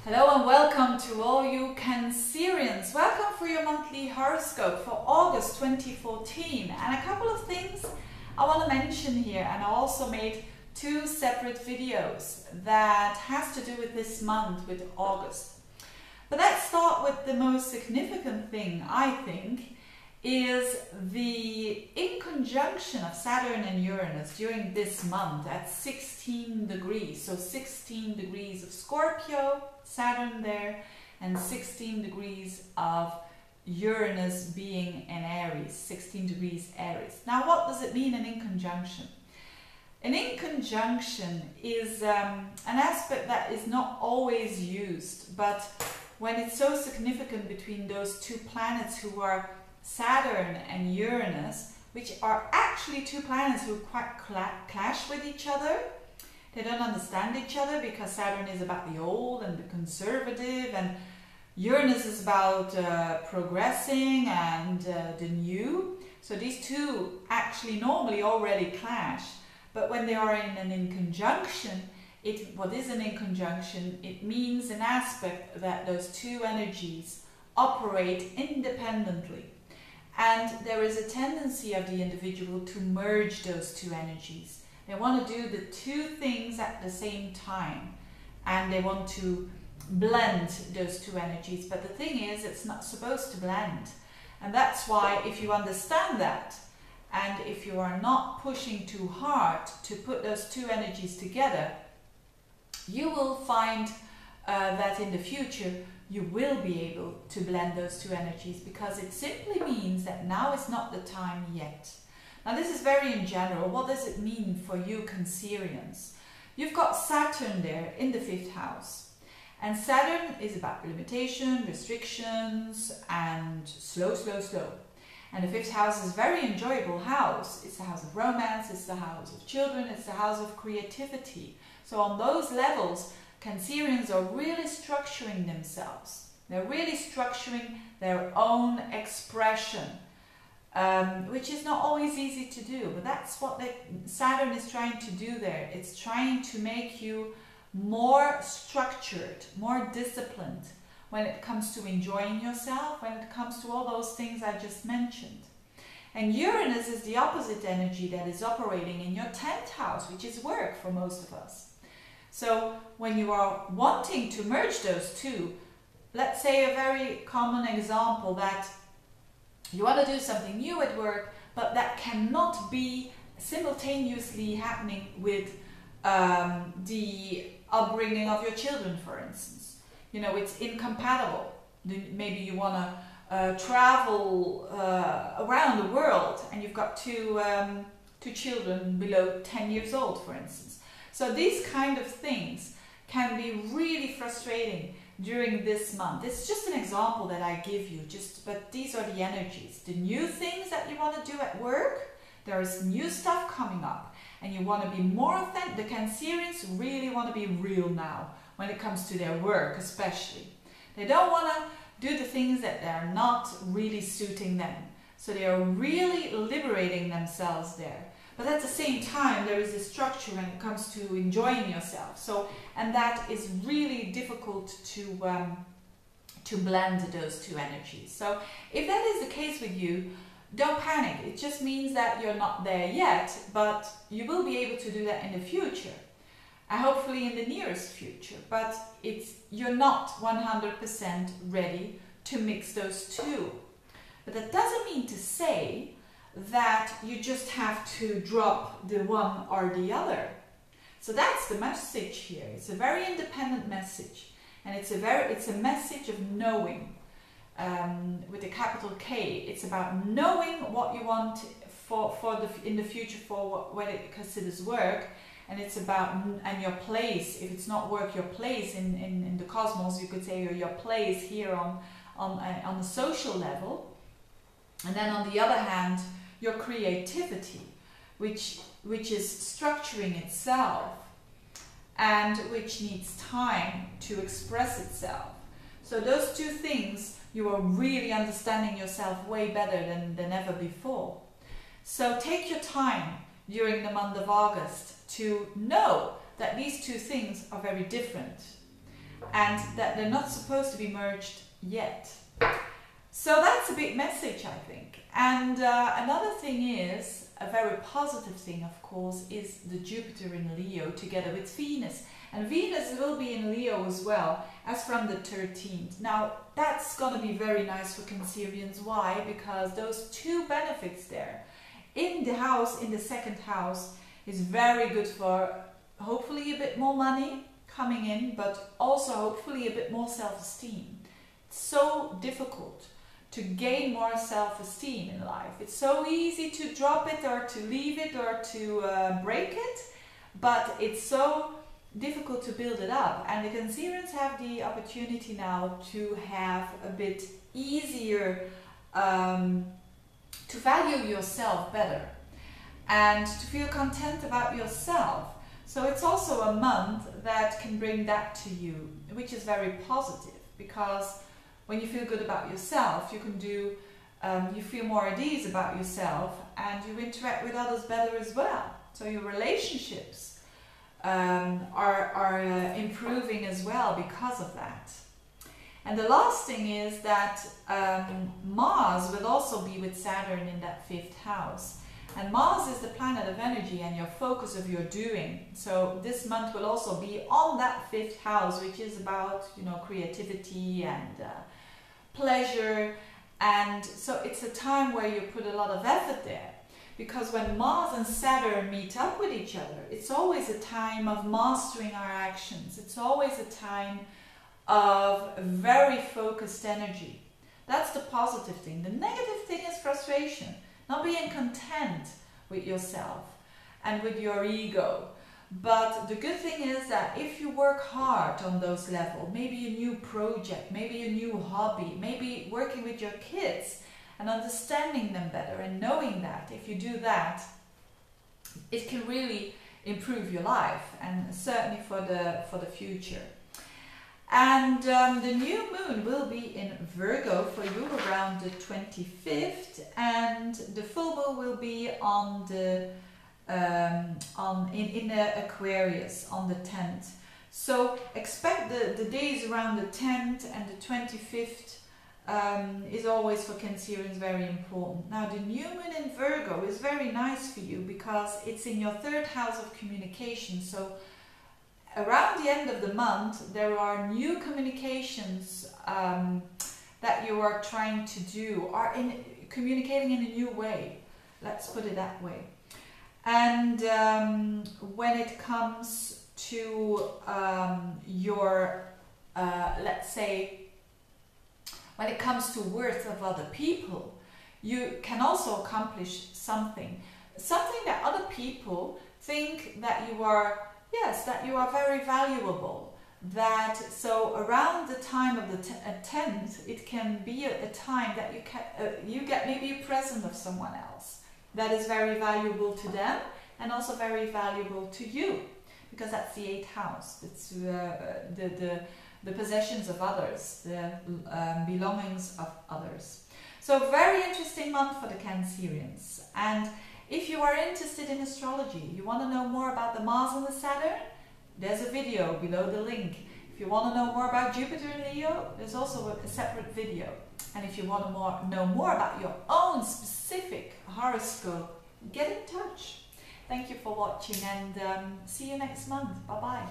Hello and welcome to all you Cancerians. Welcome for your monthly horoscope for August 2014. And a couple of things I want to mention here, and I also made two separate videos that has to do with this month, with August. But let's start with the most significant thing, I think, is the in conjunction of Saturn and Uranus during this month at 16 degrees. So 16 degrees of Scorpio, Saturn there, and 16 degrees of Uranus being in Aries, 16 degrees Aries. Now, what does it mean, an in conjunction? An in conjunction is an aspect that is not always used, but when it's so significant between those two planets who are Saturn and Uranus, which are actually two planets who quite clash with each other. They don't understand each other because Saturn is about the old and the conservative, and Uranus is about progressing and the new. So these two actually normally already clash, but when they are in an in conjunction, what is an in conjunction? It means an aspect that those two energies operate independently. And there is a tendency of the individual to merge those two energies. They want to do the two things at the same time, and they want to blend those two energies. But the thing is, it's not supposed to blend. And that's why, if you understand that, and if you are not pushing too hard to put those two energies together, you will find that in the future you will be able to blend those two energies, because it simply means that now is not the time yet. Now, this is very in general. What does it mean for you Cancerians? You've got Saturn there in the 5th house, and Saturn is about limitation, restrictions, and slow. And the 5th house is a very enjoyable house. It's the house of romance, it's the house of children, it's the house of creativity. So on those levels, Cancerians are really structuring themselves. They're really structuring their own expression, which is not always easy to do, but that's what Saturn is trying to do there. It's trying to make you more structured, more disciplined when it comes to enjoying yourself, when it comes to all those things I just mentioned. And Uranus is the opposite energy that is operating in your 10th house, which is work for most of us. So when you are wanting to merge those two, let's say a very common example that you want to do something new at work, but that cannot be simultaneously happening with the upbringing of your children, for instance. You know, it's incompatible. Maybe you want to travel around the world, and you've got two children below 10 years old, for instance. So these kind of things can be really frustrating during this month. It's just an example that I give you, but these are the energies. The new things that you want to do at work, there is new stuff coming up, and you want to be more authentic. The Cancerians really want to be real now when it comes to their work, especially. They don't want to do the things that they're not really suiting them. So they are really liberating themselves there. But at the same time, there is a structure when it comes to enjoying yourself. So, and that is really difficult to blend those two energies. So if that is the case with you, don't panic. It just means that you're not there yet, but you will be able to do that in the future. And hopefully in the nearest future. But you're not 100% ready to mix those two. But that doesn't mean to say that you just have to drop the one or the other. So that's the message here. It's a very independent message, and it's a message of knowing, with a capital K. It's about knowing what you want in the future for what it considers work, and it's about and your place. If it's not work, your place in the cosmos, you could say, or your place here on the social level. And then on the other hand, your creativity, which is structuring itself and which needs time to express itself. So those two things, you are really understanding yourself way better than ever before. So take your time during the month of August to know that these two things are very different. and that they're not supposed to be merged yet. So that's a big message, I think. And another thing is, a very positive thing, of course, is the Jupiter in Leo together with Venus. And Venus will be in Leo as well, as from the 13th. Now, that's going to be very nice for Cancerians. Why? Because those two benefits there, in the house, in the second house, is very good for hopefully a bit more money coming in, but also hopefully a bit more self-esteem. It's so difficult to gain more self-esteem in life. It's so easy to drop it or to leave it or to break it, but it's so difficult to build it up. And the Cancerians have the opportunity now to have a bit easier to value yourself better and to feel content about yourself. So it's also a month that can bring that to you, which is very positive, because when you feel good about yourself, you can do, you feel more at ease about yourself, and you interact with others better as well. So your relationships are improving as well because of that. And the last thing is that Mars will also be with Saturn in that 5th house. And Mars is the planet of energy and your focus of your doing. So this month will also be on that 5th house, which is about, you know, creativity and pleasure. And so it's a time where you put a lot of effort there. Because when Mars and Saturn meet up with each other, it's always a time of mastering our actions. It's always a time of very focused energy. That's the positive thing. The negative thing is frustration. Not being content with yourself and with your ego. But the good thing is that if you work hard on those levels, maybe a new project, maybe a new hobby, maybe working with your kids and understanding them better and knowing that if you do that, it can really improve your life, and certainly for the future. And the new moon will be in Virgo for you around the 25th, and the full moon will be on the in the Aquarius on the 10th. So expect the days around the 10th and the 25th is always for Cancerians very important. Now the new moon in Virgo is very nice for you because it's in your 3rd house of communication. So around the end of the month, there are new communications that you are trying to do, or communicating in a new way. Let's put it that way. And when it comes to your, let's say, when it comes to worth of other people, you can also accomplish something that other people think that you are. Yes, that you are very valuable. That so around the time of the 10th, it can be a time that you get maybe a present of someone else that is very valuable to them and also very valuable to you, because that's the 8th house. It's the possessions of others, the belongings of others. So very interesting month for the Cancerians. And if you are interested in astrology, you want to know more about the Mars and the Saturn, there's a video below the link. If you want to know more about Jupiter and Leo, there's also a separate video. And if you want to know more about your own specific horoscope, get in touch. Thank you for watching, and see you next month. Bye-bye.